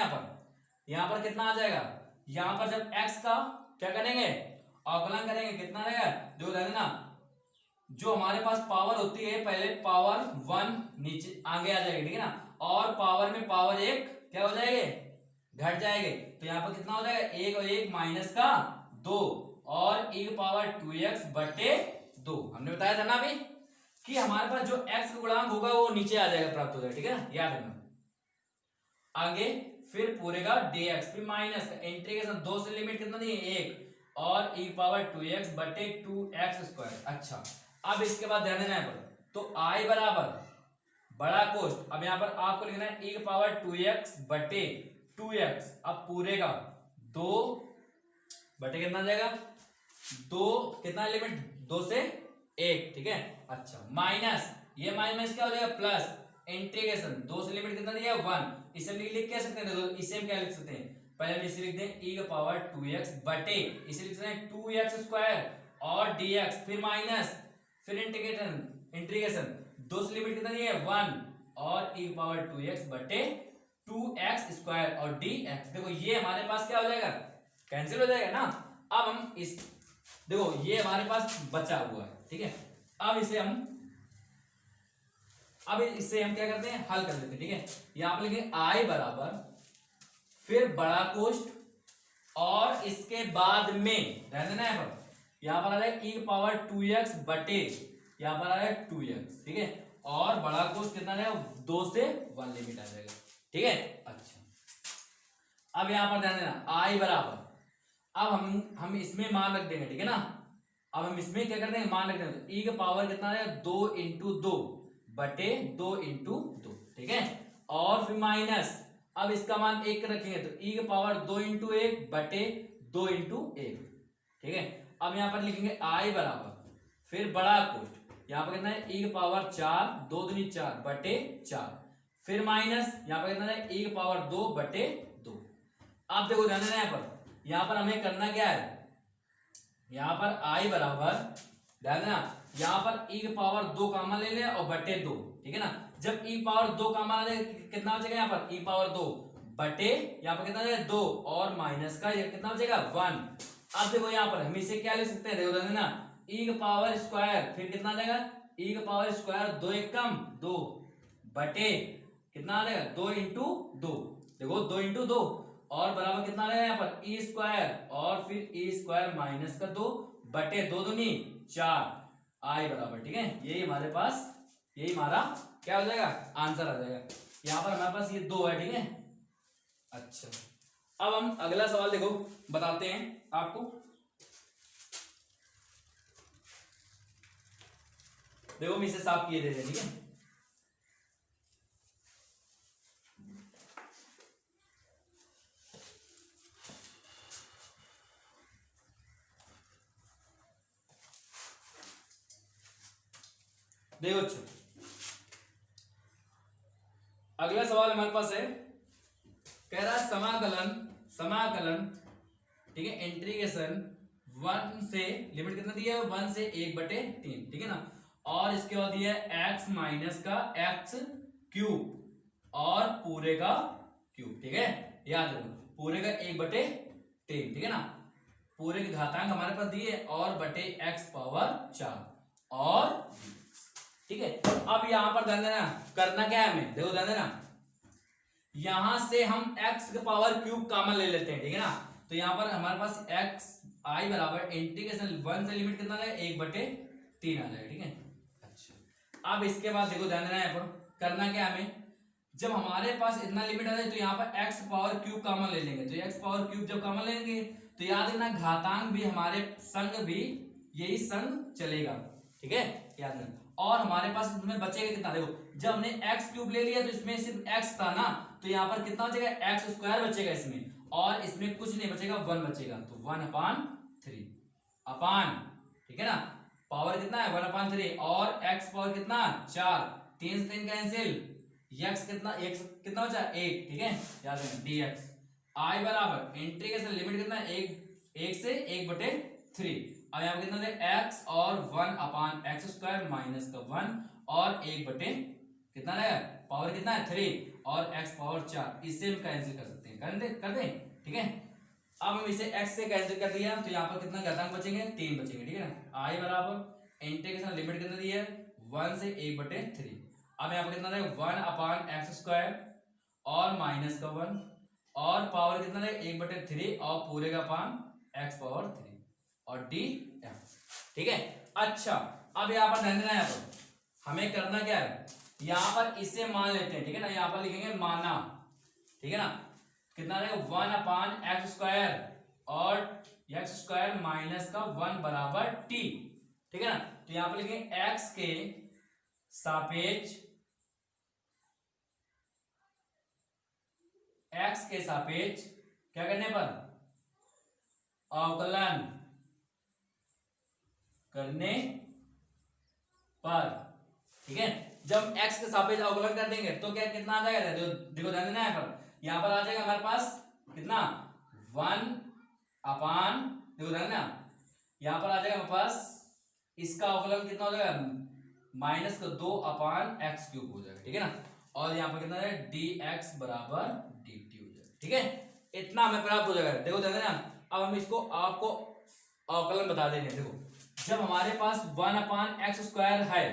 यहाँ पर कितना आ जाएगा, यहाँ पर जब x का क्या करेंगे, अवकलन करेंगे, कितना रहेगा, देखो ध्यान देना, जो हमारे पास पावर होती है पहले पावर 1 नीचे आगे आ जाएगी, ठीक है ना, और पावर में पावर 1 क्या हो जाएंगे, घट जाएंगे, तो यहाँ पर कितना हो जाएगा, 1 और 1 माइनस का 2 और e पावर 2x बटे 2। हमने बताया था ना अभी कि हमारे पास जो x गुणांक होगा वो नीचे आ जाएगा, प्राप्त हो जाएगा, ठीक है ना, याद रखना। आगे फिर पूरे का dx, फिर माइनस का इंटीग्रेशन 2 से लिमिट कितना दी है 1, और ई पावर 2x बटे 2x स्क्वायर। अच्छा, अब इसके बाद ध्यान देना है पर, तो आई बराबर बड़ा कोष्ट, अब यहाँ पर आपको लिखना है ई पावर 2x बटे 2x, अब पूरे का 2 बटे कितना आ जाएगा 2, कितना लिमिट 2 से 1, ठीक है। अच्छा, माइनस ये माइनस क्या हो जाएगा प्लस, इंटीग्रेशन 2 से लिमिट कितना दिया 1, इसे लिख क्या सकते हैं, इसे हम क्या लिख सकते हैं, पहले हम इसे लिख दें ई का पावर 2x बटे, इसे लिख सकते हैं 2x स्क्वायर और dx, फिर माइनस, फिर इंटीग्रेशन 2 से लिमिट कितना दिया है 1 और ई पावर 2x बटे 2x स्क्वायर और dx। देखो ये हमारे पास क्या हो जाएगा, कैंसिल हो जाएगा ना। अब हम इस, देखो ये हमारे पास बचा हुआ है, ठीक है। अब इससे हम क्या करते हैं, हल कर देते हैं, ठीक है। यहां पर लिखेंगे आई बराबर, फिर बड़ा कोष्ट और इसके बाद में ध्यान देना है, यहां पर आ जाएगा ई पावर 2x बटे, यहां पर आ जाएगा 2x, ठीक है, और बड़ा कोष्ट कितना रहेगा 2 से 1 लिमिट आ जाएगा, ठीक है। अच्छा, अब यहां पर ध्यान देना आई बराबर, अब हम इसमें मान रख देंगे, ठीक है ना। अब हम इसमें क्या कर देंगे, मान रख देंगे, तो ई का पावर कितना रहेगा 2 इंटू 2 बटे 2 इंटू 2, ठीक है, और फिर माइनस, अब इसका मान 1 रखेंगे तो ई का पावर 2 इंटू 1 बटे 2 इंटू 1, ठीक है। अब यहां पर लिखेंगे आई बराबर, फिर बड़ा कोष्ट, यहां पर कितना है ई का पावर 4, 2 दूनी 4 बटे 4, फिर माइनस यहां पर कितना है ई का पावर 2 बटे 2। अब देखो ध्यान देना यहां पर हमें करना क्या है, यहां पर आई बराबर, ध्यान देना यहां पर ई की पावर 2 कॉमन ले ले और बटे 2, ठीक है ना। जब ई पावर 2 कॉमन आ जाए कितना बचेगा, यहाँ पर ई पावर 2 बटे, यहाँ पर कितना जाएगा 2 और माइनस का ये कितना बचेगा 1। अब देखो यहाँ पर हम इसे क्या लिख सकते हैं, देखो ध्यान देना ई का पावर स्क्वायर, फिर कितना आ जाएगा ई का पावर स्क्वायर 2 एक कम 2 बटे कितना आ जाएगा 2 इंटू 2, देखो 2 इंटू 2 और बराबर कितना आ जाएगा यहाँ पर ई स्क्वायर और फिर ई स्क्वायर माइनस का 2 बटे 2 दूनी 4 आई बराबर, ठीक है। यही हमारे पास, यही हमारा क्या हो जाएगा आंसर आ जाएगा। यहां पर हमारे पास ये 2 है, ठीक है। अच्छा, अब हम अगला सवाल देखो बताते हैं आपको, देखो हम इसे साफ किए दे रहे हैं, ठीक है। देखो अच्छा, अगला सवाल हमारे पास है, कह रहा है समाकलन ठीक है, इंटीग्रेशन 1 से लिमिट कितना दिया है 1 से 1 बटे 3, ठीक है ना, और इसके बाद दिया है x माइनस का x क्यूब और पूरे का क्यूब, ठीक है। याद रखो पूरे का 1 बटे 3, ठीक है ना, पूरे के घातांक हमारे पास दिए और बटे x पावर 4 और, ठीक है। अब यहां पर ध्यान देना करना क्या है हमें, देखो ध्यान देना यहां से हम x का पावर क्यूब कॉमन ले लेते हैं, ठीक है ना। तो यहां पर हमारे पास x आई बराबर इंटीग्रेशन 1 से लिमिट कितना है 1 बटे 3 आ जाएगा, ठीक है। अच्छा, अब इसके बाद देखो ध्यान देना है पर करना क्या हमें, जब हमारे पास इतना लिमिट आ जाए तो यहाँ पर x पावर क्यूब कॉमन ले लेंगे, तो x पावर क्यूब जब कॉमन लेंगे तो याद रखना घातांक भी हमारे संग भी यही संग चलेगा, ठीक है, याद रखना। और हमारे पास इसमें बचेगा कितना, देखो जब हमने x क्यूब ले लिया तो इसमें सिर्फ x था ना, तो यहाँ पर कितना बचेगा x स्क्वायर बचेगा इसमें, और इसमें कुछ नहीं बचेगा 1 बचेगा, तो 1/3 अपान, ठीक है ना, पावर कितना है 1/3 और x पावर कितना 4, 3 से 3 कैंसिल, x कितना बचा 1, ठीक है, याद रखना dx आई बराबर इंटीग्रेशन लिमिट कितना है 1 से 1/3। अब यहाँ पर कितना है x और 1/x स्क्वायर माइनस का 1 और 1 बटे कितना रहेगा पावर कितना है 3 और x पावर 4, इससे हम कैंसिल कर सकते हैं, कर दे, ठीक है। अब हम इसे x से कैंसिल कर दिया तो यहाँ पर कितना घातांक बचेंगे 3 बचेंगे, ठीक है ना। आई बराबर इंटीग्रेशन लिमिट कितना दी है 1 से 1/3। अब यहाँ पर कितना रहेगा 1/x स्क्वायर और माइनस का 1 और पावर कितना रहेगा 1/3 और पूरे का अपान x पावर 3 और dx, ठीक है। अच्छा, अब यहाँ पर ध्यान देना है, हमें करना क्या है, यहाँ पर इसे मान लेते हैं, ठीक है ना, यहाँ पर लिखेंगे माना, ठीक है ना, कितना रहेगा 1/x स्क्वायर और एक्स स्क्वायर माइनस का 1 बराबर टी, ठीक है ना। तो यहां पर लिखेंगे एक्स के सापेक्ष, एक्स के सापेक्ष क्या करने पर, अवकलन करने पर, ठीक है। जब x के सापेक्ष अवकलन कर देंगे तो क्या कितना आ जाएगा, देखो ध्यान देना है। यहां पर आ जाएगा हमारे पास कितना 1 अपान, देखो ध्यान देना, यहां पर आ जाएगा हमारे पास इसका अवकलन कितना हो जाएगा माइनस का 2 अपान एक्स क्यूब हो जाएगा, ठीक है ना। और यहां पर कितना है डी एक्स बराबर डी टी हो जाएगा, ठीक है। इतना हमें प्राप्त हो जाएगा, देखो ध्यान देना। अब हम इसको आपको अवकलन बता देंगे। देखो जब हमारे पास 1 अपान एक्स स्क्वायर है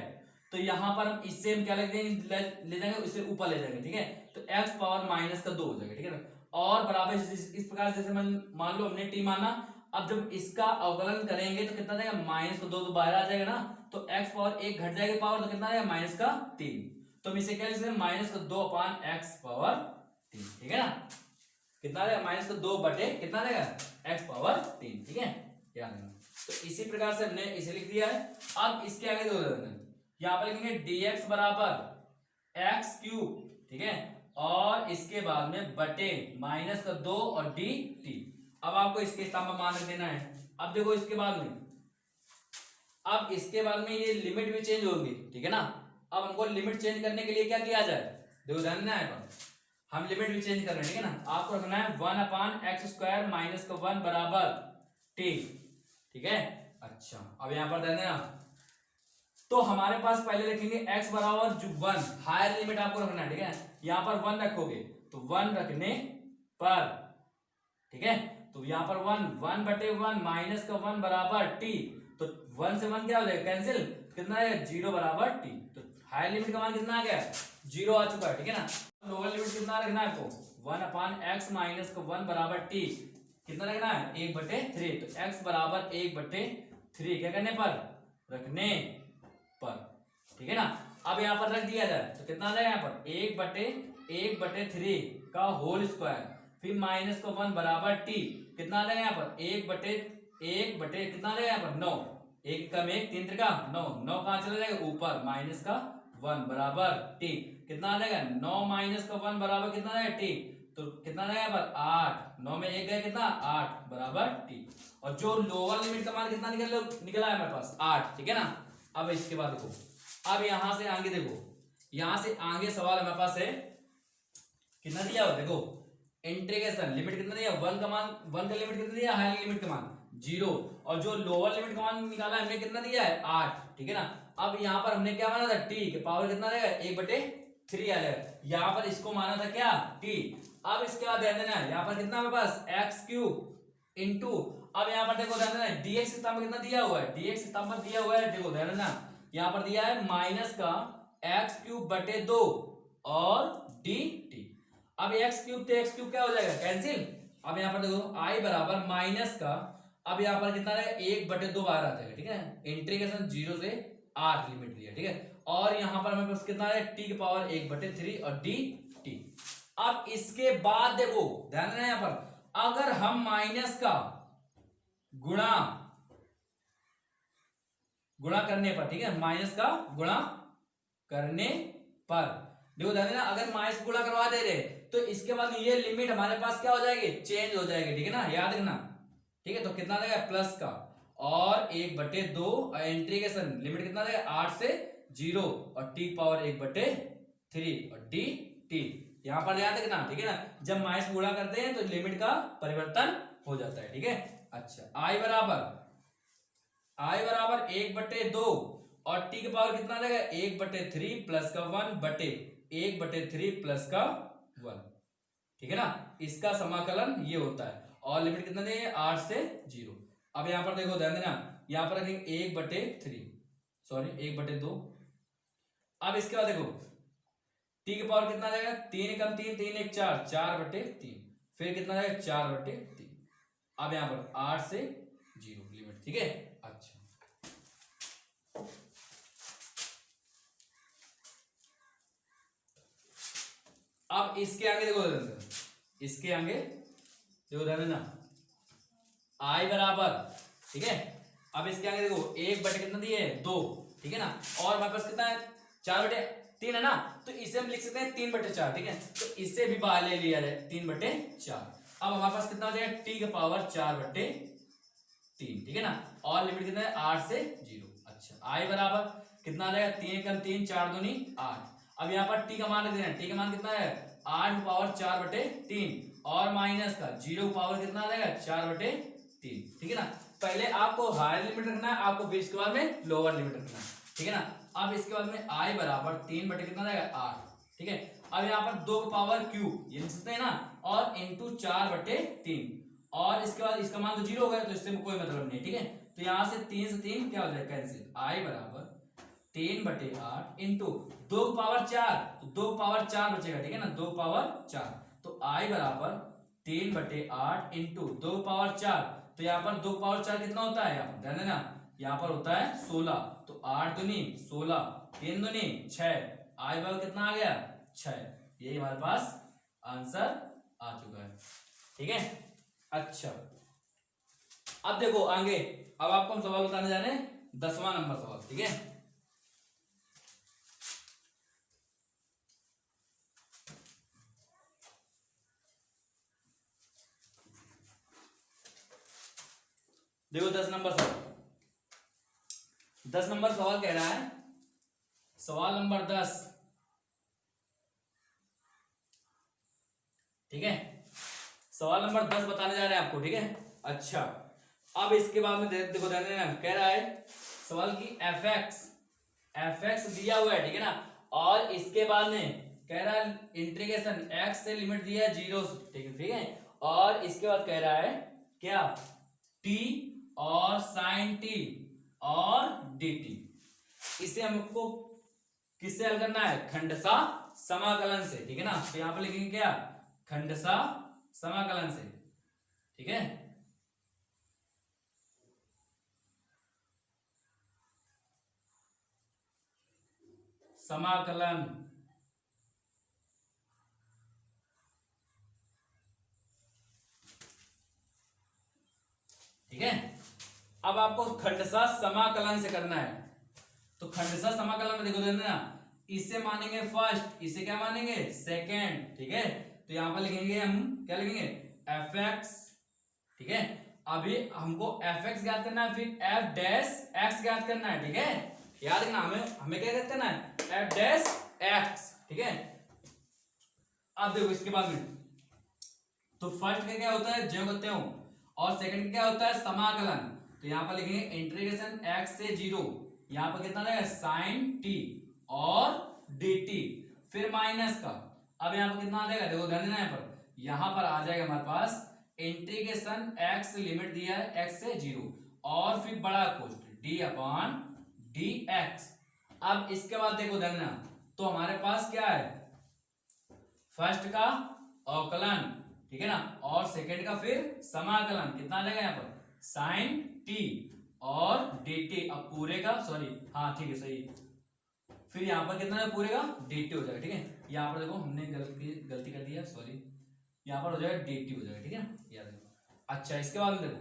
तो यहां पर हम इससे हम क्या ले जाएंगे, इससे ऊपर ले जाएंगे, ठीक है। तो एक्स पावर माइनस का 2 हो जाएगा, ठीक है ना। और बराबर इस प्रकार जैसे मान लो हमने टी माना, अब जब इसका अवकलन करेंगे तो कितना जाएगा माइनस का 2 तो बाहर आ जाएगा ना, तो एक्स पावर 1 घट जाएगा पावर, तो कितना आएगा माइनस का 3। तो हम इसे क्या लिखते हैं माइनस का 2 अपान एक्स पावर 3, ठीक है ना। कितना आएगा माइनस का 2 बटे कितना आएगा एक्स पावर 3, ठीक है, ध्यान देना। तो इसी प्रकार से हमने इसे लिख दिया है। अब इसके आगे देखो यहां पर लिखेंगे dx बराबर एक्स क्यूब, ठीक है, और इसके बाद में बटे माइनस का 2 और डी टी। अब आपको इसके स्थान पर मान रख देना है। अब देखो इसके बाद में, अब इसके बाद में ये लिमिट भी चेंज होगी, ठीक है ना। अब हमको लिमिट चेंज करने के लिए क्या किया जाए, देखो ध्यान देना है, हम लिमिट भी चेंज कर रहे हैं, ठीक है ना। आपको रखना है 1 अपान एक्स स्क्वायर माइनस का 1 बराबर टी, ठीक है। अच्छा अब यहां पर ध्यान देना, तो हमारे पास पहले रखेंगे x बराबर 1, हायर लिमिट आपको रखना है, ठीक है। यहां पर 1 रखोगे तो 1 रखने पर, ठीक है, तो यहां पर 1 बटे 1 माइनस का 1 बराबर t, तो 1 से 1 क्या हो जाएगा कैंसिल, कितना है 0 बराबर t। तो हायर लिमिट का मान कितना आ गया 0 आ चुका है, ठीक है ना। लोअर लिमिट कितना रखना है आपको 1 अपान एक्स माइनस का 1 बराबर t, कितना रखना है 1/3। तो x बराबर 1/3 क्या करने पर, रखने पर, ठीक है ना। अब यहां पर रख दिया जाए तो कितना आ जाएगा यहाँ पर 1/3 का होल स्क्वायर, फिर माइनस का 1 बराबर टी, कितना आ जाएगा यहाँ पर 1 बटे कितना आ जाएगा यहाँ पर 9, 1 कम 1 3 का 9, 9 कहां चला जाएगा ऊपर, माइनस का 1 बराबर टी, कितना आ जाएगा 9 माइनस का 1 बराबर कितना आ जाएगा टी, तो कितना आ जाएगा यहाँ पर 8, 9 में 1 गया कितना 8 बराबर टी। और जो लोअर लिमिट का मान कितना निकला है हमारे पास 8, ठीक है ना। अब इसके बाद देखो, अब यहां से आगे देखो, यहां से आगे सवाल हमारे पास है कितना दिया हो, देखो इंटीग्रेशन लिमिट कितना दिया 1 का मान, 1 का लिमिट कितना दिया, हायर लिमिट का मान 0, और जो लोअर लिमिट का मान निकाला हमने कितना दिया है 8, ठीक है ना। अब यहां पर हमने क्या माना था t के पावर कितना देगा 1/3 आ जाएगा, यहां पर इसको माना था क्या t। अब इसके बाद ध्यान देना है यहां पर कितना हमारे पास एक्स क्यूब इंटू, अब यहां पर देखो ध्यान देना dx के स्थान पर कितना दिया हुआ है, dx के स्थान पर दिया हुआ है, देखो ध्यान देना यहां पर दिया है माइनस का एक्स क्यूब बटे 2 और डी टी। अब एक्स क्यूब तो एक्स क्यूब क्या हो जाएगा कैंसिल। अब यहां पर देखो i बराबर माइनस का, अब यहां पर कितना है 1/2 बाहर आ जाएगा, ठीक है, इंटीग्रेशन 0 से r लिमिट दिया, ठीक है। और यहां पर हमारे पास कितना है t की पावर 1/3 और डी टी। अब इसके बाद देखो ध्यान देना यहां पर अगर हम माइनस का गुणा करने पर, ठीक है, माइनस का गुणा करने पर, देखो ध्यान देना अगर माइनस गुणा करवा दे रहे तो इसके बाद ये लिमिट हमारे पास क्या हो जाएगी चेंज हो जाएगी, ठीक है ना, याद रखना, ठीक है। तो कितना देगा प्लस का और 1/2 इंटीग्रेशन लिमिट कितना देगा 8 से 0 और t पावर 1/3 और डी टी, यहां पर याद रखना, ठीक है ना। जब माइनस गुणा करते हैं तो लिमिट का परिवर्तन हो जाता है, ठीक है। अच्छा i बराबर 1/2 और t के पावर कितना देगा 1/3 प्लस का 1 बटे 1/3 प्लस का 1, ठीक है ना। इसका समाकलन ये होता है और लिमिट कितना देंगे 8 से 0। अब यहां पर देखो ध्यान देना यहां पर रखेंगे 1/3 सॉरी 1/2। अब इसके बाद देखो t के पावर कितना देगा 3 कम 3 3 1 4 4/3, फिर कितना देगा 4/3। अब यहां पर 8 से 0 लिमिट, ठीक है। अच्छा अब इसके आगे देखो, इसके आगे देखो ध्यान देना आई बराबर, ठीक है। अब इसके आगे देखो 1/, कितना दिए 2, ठीक है ना, और हमारे पास कितना है 4/3 है ना, तो इसे हम लिख सकते हैं 3/4, ठीक है। तो इससे भी बाहर ले लिया जाए 3/4। अब हमारे पास कितना हो जाएगा t का पावर 4/3, ठीक है ना, और लिमिट कितना है 8 से 0। अच्छा आई बराबर कितना आ जाएगा 3 कम 3 4 दूनी 8। अब यहाँ पर t का मान रख देना, t का मान कितना है 8 पावर 4/3 और माइनस का 0 पावर कितना आ जाएगा 4/3, ठीक है ना। पहले आपको हायर लिमिट रखना है, आपको फिर इसके बाद में लोअर लिमिट रखना है, ठीक है ना। अब इसके बाद में i बराबर 3 कितना जाएगा 8, ठीक है। अब यहाँ पर 2 का पावर क्यूब ये लिख सकते हैं ना, और इंटू 4/3, और इसके बाद इसका मान तो 0 हो गया, तो इससे कोई मतलब नहीं, ठीक है। तो यहाँ से 3 से 3 क्या हो जाएगा कैंसिल, i बराबर 3/8 इंटू 2 का पावर 4, तो 2 का पावर 4 बचेगा, ठीक है ना, 2 का पावर 4, तो i बराबर 3/8 इंटू 2 का पावर 4, तो यहाँ पर 2 का पावर 4 कितना होता है, यहाँ पर ध्यान देना, यहाँ पर होता है 16, तो 8 दूनी 16, 3 दूनी 6, आई बराबर कितना आ गया 6। यही हमारे पास आंसर आ चुका है, ठीक है। अच्छा अब देखो आगे, अब आपको हम सवाल बताने जा रहे हैं 10वां नंबर सवाल, ठीक है। देखो 10 नंबर सवाल, 10 नंबर सवाल कह रहा है, सवाल नंबर 10, ठीक है। सवाल नंबर 10 बताने जा रहे हैं आपको, ठीक है। अच्छा अब इसके बाद में देखो ध्यान देना, कह रहा है सवाल की fx दिया हुआ है, ठीक है ना, और इसके बाद में कह रहा है इंटीग्रेशन x से लिमिट दिया है 0, ठीक है, और इसके बाद कह रहा है क्या t और sin t और dt। इसे हमको किससे हल करना है, खंडसा समाकलन से, ठीक है ना। तो यहां पर लिखेंगे क्या, खंडसा समाकलन से, ठीक है। समाकलन, ठीक है। अब आपको खंडसा समाकलन से करना है, तो खंडसा समाकलन में देखो देना, इसे मानेंगे फर्स्ट, इसे क्या मानेंगे सेकेंड, ठीक है। तो यहां पर लिखेंगे हम क्या लिखेंगे fx, ठीक है। अभी हमको fx ज्ञात करना है, फिर f डैश x ज्ञात करना है, ठीक है। याद रखना हमें क्या ज्ञात करना है f डैश x, ठीक है। अब देखो इसके बाद में, तो फर्स्ट का क्या होता है ज्यों करते हो, और सेकंड का क्या होता है समाकलन। तो यहां पर लिखेंगे इंटीग्रेशन x से 0, यहां पर कितना रहेगा sin t और dt, फिर माइनस का, अब यहां पर कितना आ जाएगा देखो ध्यान देना, यहां पर आ जाएगा हमारे पास इंटीग्रेशन x लिमिट दिया है x से 0, और फिर बड़ा कोष्ठ d/dx। अब इसके बाद देखो ध्यान देना, तो हमारे पास क्या है फर्स्ट का अवकलन, ठीक है ना, और सेकंड का फिर समाकलन, कितना आ जाएगा यहाँ पर sin t और dt। अब पूरे का सॉरी, हाँ ठीक है सही, फिर यहां पर कितना है पूरे का dt हो जाएगा, ठीक है। यहां पर देखो हमने गलती कर दिया, सॉरी, यहां पर हो जाएगा dt हो जाएगा, ठीक है ना, याद रखो। अच्छा इसके बाद में देखो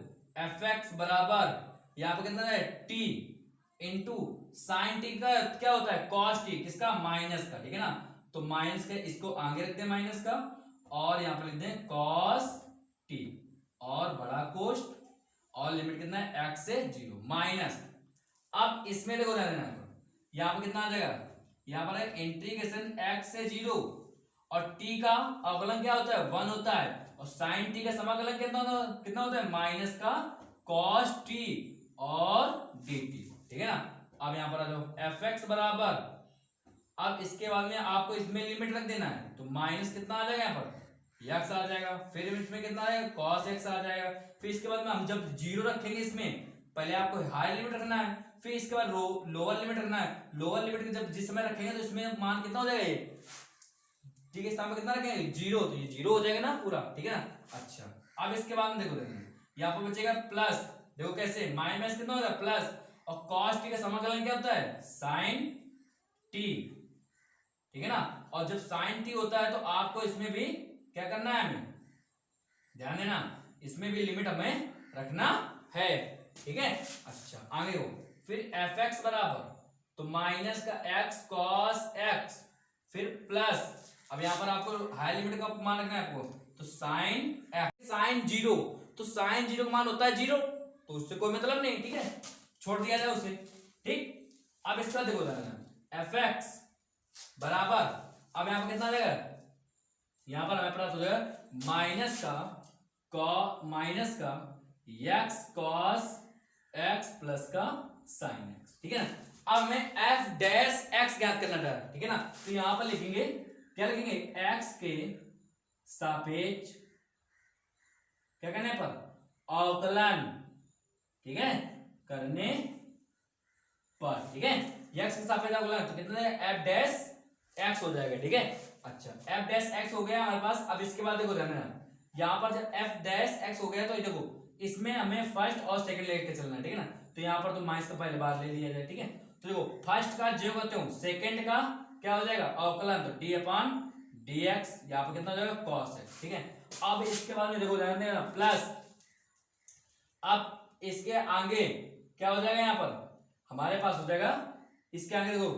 fx बराबर यहां पर कितना है t इंटू साइन टी का क्या होता है cos t, किसका माइनस का, ठीक है ना। तो माइनस का इसको आगे रखते हैं माइनस का, और यहां पर लिखते हैं cos t और बड़ा कोष्ठ, और लिमिट कितना है x से 0 माइनस। अब इसमें देखो ध्यान देना, यहां पर कितना आ जाएगा, यहां पर है इंटीग्रेशन x से 0, और t का अवकलन क्या होता है 1 होता है, और sin t का समाकलन कितना होता है माइनस का cos t और dt, ठीक है ना। अब यहां पर आ जाओ fx बराबर, अब इसके बाद में आपको इसमें लिमिट रख देना है, तो माइनस कितना आ जाएगा यहाँ पर x आ जाएगा, फिर इसमें कितना आएगा cos x आ जाएगा। फिर इसके बाद में हम जब 0 रखेंगे इसमें, पहले आपको हाई लिमिट रखना है, फिर इसके बाद लोअर लिमिट रखना है। लोअर लिमिट जब जिस समय रखेंगे तो इसमें मान कितना हो जाएगा ये, ठीक है, इस में कितना रखेंगे 0, तो ये 0 हो जाएगा ना पूरा, ठीक है ना। अच्छा अब इसके बाद में देखो यहाँ पर बचेगा प्लस, देखो कैसे माइनस कितना होगा प्लस, और cos t का समाकलन क्या होता है sin t, ठीक है ना। और जब sin t होता है तो आपको इसमें भी क्या करना है, हमें ध्यान देना, इसमें भी लिमिट हमें रखना है, ठीक है। अच्छा आगे हो, फिर एफ एक्स बराबर, तो माइनस का एक्स कॉस एक्स, फिर प्लस, अब यहां पर आपको हाई लिमिट का मान रखना है आपको, तो साइन एक्स, साइन जीरो, तो साइन जीरो का मान होता है जीरो, तो उससे कोई मतलब नहीं, ठीक है, छोड़ दिया जाए उसे, ठीक। अब इसका देखो एफ एक्स बराबर, अब यहां पर कितना देगा, यहां पर हमें प्राप्त हो जाएगा माइनस का एक्स कॉस एक्स प्लस का साइन एक्स, ठीक है ना। अब हमें एफ डैश एक्स ज्ञात करना था, ठीक है ना, तो यहां पर लिखेंगे, क्या लिखेंगे, एक्स के सापेक्ष क्या करने पर, अवकलन, ठीक है, करने पर, ठीक है, एक्स के सापेक्ष अवकलन, तो कितना एफ डैश एक्स हो जाएगा, ठीक है। अच्छा एफ डैश एक्स हो गया हमारे पास। अब इसके बाद देखो ध्यान देना, यहां पर जब एफ डैश एक्स हो गया तो ये देखो इसमें हमें फर्स्ट और सेकंड लेके चलना है, ठीक है ना, तो यहां पर तो माइनस का पहले बार ले लिया जाए, ठीक है। तो देखो फर्स्ट का जो करते हो सेकंड का क्या हो जाएगा अवकलन, तो डी अपॉन डी एक्स, यहां पर कितना हो जाएगा कॉस एक्स, ठीक है। अब इसके बाद में देखो ध्यान देना प्लस, अब इसके आगे क्या हो जाएगा, यहां पर हमारे पास हो जाएगा, इसके आगे देखो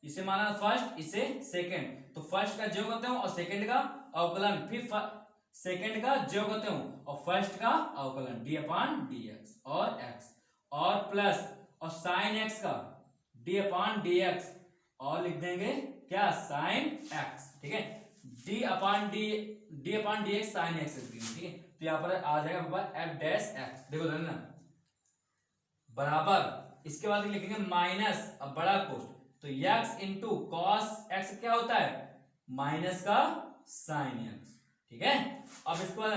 इसे माना फर्स्ट इसे सेकंड, तो फर्स्ट का जो करते हो और सेकंड का अवकलन, फिर सेकंड का जो करते हो और फर्स्ट का अवकलन, डी अपॉन डी एक्स और एक्स, और प्लस और साइन एक्स का डी अपॉन डी एक्स, और लिख देंगे क्या साइन एक्स, ठीक है, D upon D x sine x, ठीक है। तो यहां पर आ जाएगा एफ डैश एक्स, देखो ध्यान देना बराबर, इसके बाद लिखेंगे माइनस, अब बड़ा कोष्ठ, तो x इंटू कॉस एक्स क्या होता है माइनस का साइन एक्स, ठीक है। अब इसके बाद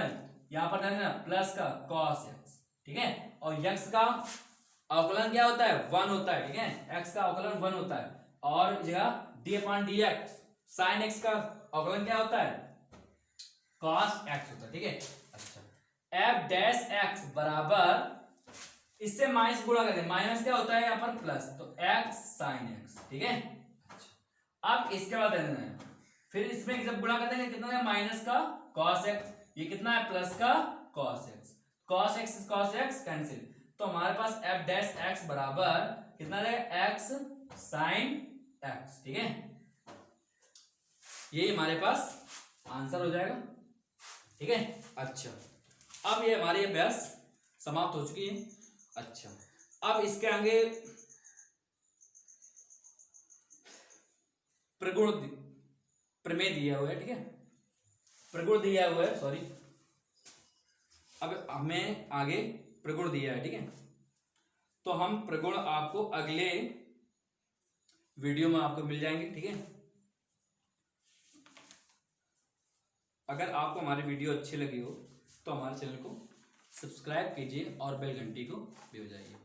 यहां पर ध्यान देना प्लस का कॉस एक्स, ठीक है, और x का अवकलन क्या होता है 1 होता है, ठीक है, x का अवकलन 1 होता है, और जगह D upon D x sine x का अवकलन क्या होता है कॉस एक्स होता है, ठीक है। अच्छा एफ डैश एक्स बराबर, इससे माइनस गुणा करते हैं, माइनस क्या होता है यहाँ पर प्लस, तो एक्स साइन एक्स, ठीक है। अच्छा अब इसके बाद देना है, फिर इसमें जब गुणा करते हैं कितना है माइनस का कॉस एक्स, ये कितना है प्लस का कॉस एक्स कैंसिल, तो हमारे पास एफ डैश एक्स बराबर कितना रहेगा एक्स साइन एक्स, ठीक है, ये हमारे पास आंसर हो जाएगा, ठीक है। अच्छा अब ये हमारी अभ्यास समाप्त हो चुकी है। अच्छा अब इसके आगे प्रमेय दिया हुआ है, ठीक है, प्रगुण दिया हुआ है, सॉरी, अब हमें आगे प्रगुण दिया है, ठीक है, तो हम प्रगुण आपको अगले वीडियो में आपको मिल जाएंगे, ठीक है। अगर आपको हमारी वीडियो अच्छी लगी हो तो हमारे चैनल को सब्सक्राइब कीजिए और बेल घंटी को भी बजाइए।